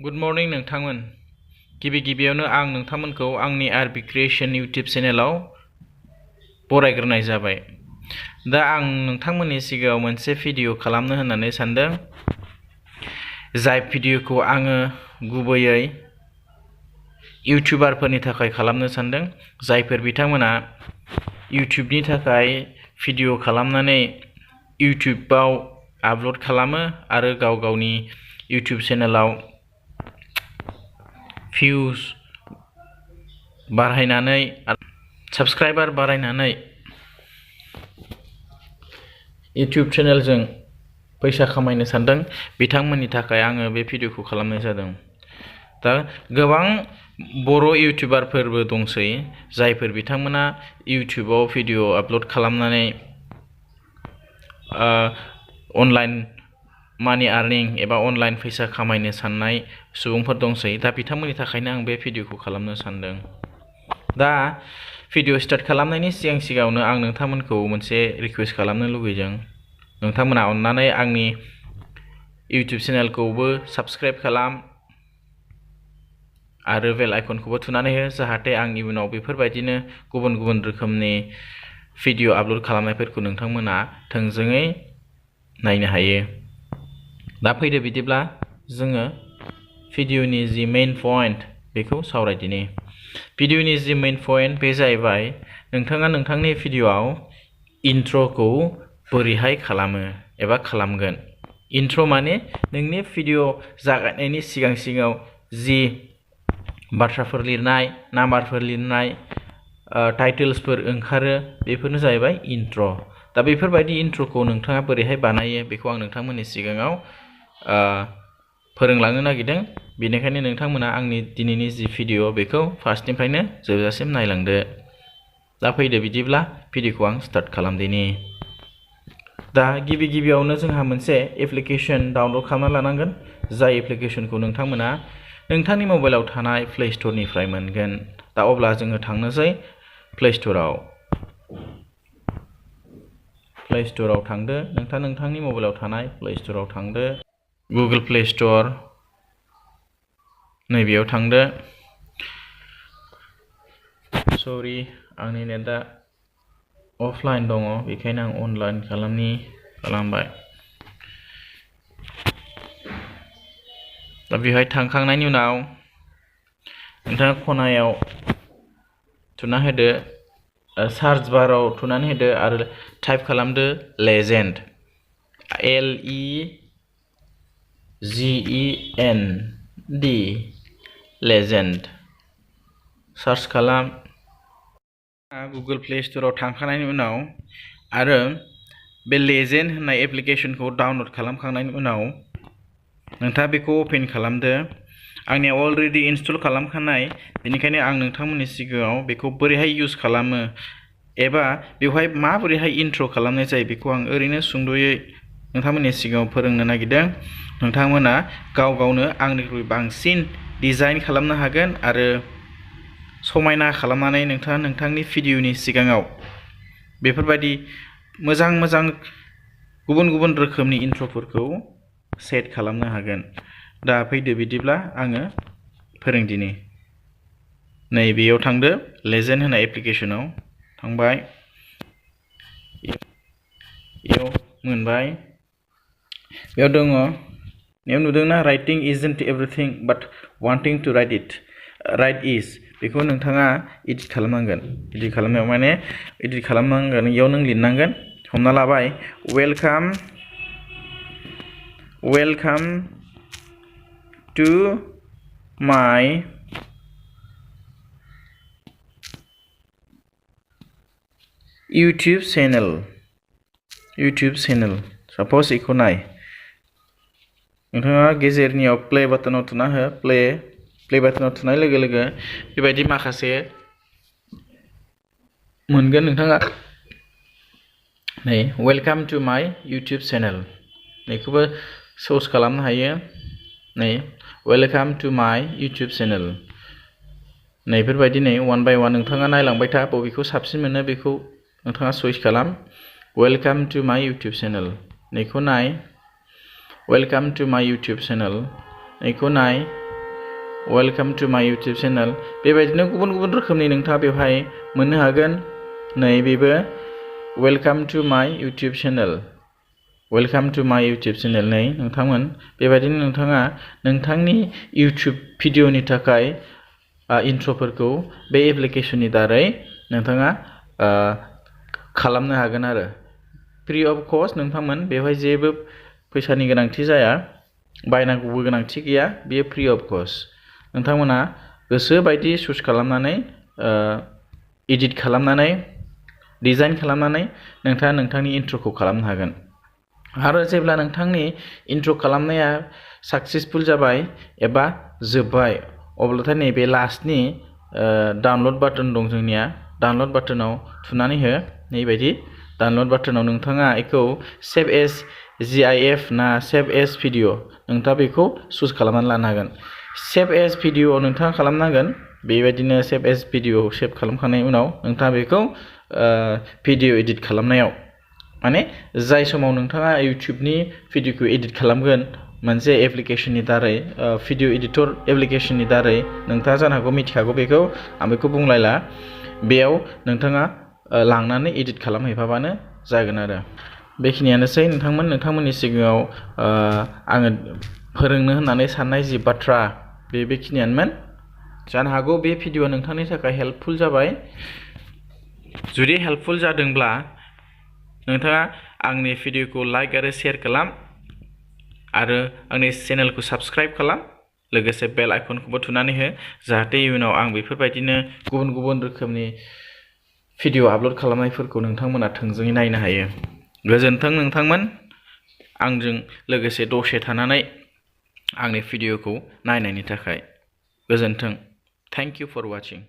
Good morning नोंथांमोन। गिबियावनो आं नोंथांमोनखौ आंनि R.B CREATION YouTube चेनेलाव बरायग्रोनाय जाबाय। दा आं नोंथांमोननि सिगाङाव मोनसे भिडिअ खालामनो होननानै सानदों। जाय भिडिअखौ आङो गुबैयै इउटिउबारफोरनि थाखाय खालामनो सानदों, जायफोर बिथांमोना इउटिउबनि थाखाय भिडिअ खालामनानै इउटिउबाव आपल'ड खालामो आरो गावनि इउटिउब चेनेलाव भिउज बारायनानै साबस्क्राइबार बारायनानै इउटिउब चेनेलजों फैसा खामायनो सानदों, बिथांमोननि थाखाय आङो बे भिडिअखौ खालामनाय जादों। दा गोबां बर' इउटिउबारफोरबो दंसै, जायफोर बिथांमोना इउटिउबाव भिडिअ आपल'ड खालामनानै अनलाइन मानि आर्निं एबा अनलाइन फैसा खामायनो साननाय सुबुंफोर दंसै। दा बिथांमोननि थाखायनो आं बे भिडिअखौ खालामनो सानदों। दा भिडिअ स्टार्ट खालामनायनि सिगाङावनो आं नोंथांमोनखौ मोनसे रिक्वेस्ट खालामनो लुगैदों। नोंथांमोना अननानै आंनि इउटिउब चेनेलखौबो साबस्क्राइब खालाम आरो बेल आइकनखौबो थुनानै हो, जाहाथे आं इयुनाव बेफोरबायदिनो गुबुन रोखोमनि भिडिअ आपल'ड खालामनायफोरखौ नोंथांमोना थोंजोङै नायनो हायो। दा फैदो बिदिब्ला जोङो भिडिअनि जि मेइन पइन्ट बेखौ सावरायदिनि। भिडिअनि जि मेइन पइन्ट बे जाहैबाय नोंथाङा नोंथांनि भिडिअआव इन्ट्र'खौ बोरैहाय खालामो एबा खालामगोन। इन्ट्र' माने नोंनि भिडिअ जागायनायनि सिगाङाव जि बाथ्राफोर लिरनाय, नाम्बारफोर लिरनाय, टाइटेल्सफोर ओंखारो, बेफोरनो जाहैबाय इन्ट्र'। दा बेफोरबायदि इन्ट्र'खौ नोंथाङा बोरैहाय बानायो बेखौ आं नोंथांमोननि सिगाङाव फोरोंलांनो नागिरदों। बेनिखायनो नोंथांमोना आंनि दिनैनि जि भिडिअ बेखौ फार्स्टनिफ्रायनो जोबजासिम नायलांदो। दा फैदो बिदिब्ला भिडिअखौ आं स्टार्ट खालामदिनि। दा गिबियावनो जोंहा मोनसे एप्लिकेसन डाउनल'ड खालामना लानांगोन, जाय एप्लिकेसनखौ नोंथांमोना नोंथांनि मबाइलाव थानाय प्ले स्ट'रनिफ्राय मोनगोन। दा अब्ला जोङो थांनोसै प्ले स्ट'राव। प्ले स्ट'राव थांदो, नोंथांनि मबाइलाव थानाय प्ले स्ट'राव थांदो। गुगोल प्ले स्ट'र नैबेयाव थांदो। सरि, आंनि नेटआ अफलाइन दङ, बेखायनो आं अनलाइन खालामबाय। दा बेवहाय थांखांनायनि उनाव नोंथाङा खनायाव थुना होदो, सार्च बाराव थुनानै होदो आरो टाइप खालामदो लेजेन्ड, LEGEND, लेजेन्ड सार्च खालाम। गुगोल प्ले स्ट'राव थांखांनायनि उनाव आरो बे लेजेन्ड होननाय एप्लिकेसनखौ डाउनल'ड खालामखांनायनि उनाव नोंथाङा बेखौ अपेन खालामदो। आंनिया अलरेडि इनस्टल खालामखानाय, बेनिखायनो आं नोंथांमोननि सिगाङाव बेखौ बोरैहाय इउज खालामो एबा बेवहाय माबोरैहाय इन्ट्र' खालामनाय जायो बेखौ आं ओरैनो सुंद'यै नोंथांमोननि सिगाङाव फोरोंनो नागिरदों। नोंथांमोना गावनो आंनिख्रुइ बांसिन डिजाइन खालामनो हागोन आरो समायना खालामनानै नोंथाङा नोंथांनि भिडिअनि सिगाङाव बेफोरबायदि मोजां गुबुन रोखोमनि इन्ट्र'फोरखौ सेट खालामनो हागोन। दा फैदो बिदिब्ला आङो फोरोंदिनि। नैबेयाव थांदो, लेजेन्ड होननाय एप्लिकेसनाव थांबाय, बेयाव मोनबाय। बेयाव दङ, बेयाव नुदोंना writing isn't everything but wanting to write is. बेखौ नोंथाङा एडिट खालामनांगोन। एडिट खालामनांगोन, इयाव नों लिरनांगोन। हमना लाबाय, welcome to my YouTube channel. साप'ज बेखौ नाय, नोंथाङा गेजेरनियाव प्ले बाटनाव थुना हो। प्ले बाटनाव थुनाय लोगो बेबायदि माखासे मोनगोन नोंथाङा। नै welcome to my YouTube channel, नैखौबो सर्च खालामनो हायो। नै welcome to my YouTube channel, नैफोरबायदि वान बाय वान नोंथाङा नायलांबाय था, बबेखौ साबसिन मोनो बेखौ नोंथाङा चइस खालाम। Welcome to my YouTube channel, नैखौ नाय। Welcome to my YouTube channel, नैखौ नाय। वेलकाम टू माय इउटुब चेनेल बेबायदिनो गुबुन गुबुन रोखोमनि नोंथाङा बेवहाय मोननो हागोन नै बेबो वेलकाम टू माय इउटुब चेनेल वेलकाम टू माय इउटुब चेनेल नै नोंथांमोन बेबायदिनो नोंथाङा नोंथांनि इउटुब भिडिअनि थाखाय इन्ट्र'फोरखौ बे एप्लिकेशननि दारै नोंथाङा खालामनो हागोन आरो फ्रि अफ कस्ट नोंथांमोन बेवहाय जेबो फैसानि गोनांथि जाया बायनांगौबो गोनांथि गैया बेयो फ्रि अफ कस्ट नोंथांमोना गोसो बायदि चुज खालामनानै एडिट खालामनानै डिजाइन खालामनानै नोंथाङा नोंथांनि इन्ट्र'खौ खालामनो हागोन आरो जेब्ला नोंथांनि इन्ट्र' खालामनाया साक्सेसफुल जाबाय एबा जोब्बाय अब्लाथाय नैबे लास्टनि डाउनलड बाटन दं जोंनिया डाउनलड बाटनाव थुनानै हो नैबायदि डाउनलड बाटनाव नोंथाङा बेखौ सेभ एज GIF ना सेभ एज भिडिअ नोंथाङा बेखौ चुज खालामनानै लानो हागोन सेभ एज भिडिअ नोंथाङा खालामनांगोन बेबायदिनो सेभ एज भिडिअ सेभ खालामखांनायनि उनाव नोंथाङा बेखौ भिडिअ एडिट खालामनायाव माने जाय समाव नोंथाङा इउटुबनि भिडिअखौ एडिट खालामगोन मोनसे एप्लिकेशननि दारै भिडिअ एडिटर एप्लिकेशननि दारै नोंथाङा जानो हागौ मिथिखागौ बेखौ आं बेखौ बुंलायला बेयाव नोंथाङा लांनानै एडिट खालामहैफाबानो जागोन आरो बेखिनियानोसै नोंथांमोननि सिगाङाव आङो फोरोंनो होननानै साननाय जि बाथ्रा बेखिनियानोमोन जानो हागौ बे भिडिअआ नोंथांनि थाखाय हेल्पफुल जाबाय जुदि हेल्पफुल जादोंब्ला नोंथाङा आंनि भिडिअखौ लाइक आरो शेयार खालाम आरो आंनि चेनेलखौ साबस्क्राइब खालाम लोगोसे बेल आइकनखौबो थुनानै हो जाहाथे इयुनाव आं बेफोरबायदिनो गुबुन गुबुन रोखोमनि भिडिअ आपल'ड खालामनायफोरखौ नोंथांमोना थोंजोङै नायनो हायो गोजोन्थों नोंथांमोन आंजों लोगोसे दसे थानानै आंनि भिडिअखौ नायनायनि थाखाय गोजोन्थों थेंक इउ फर वाचिं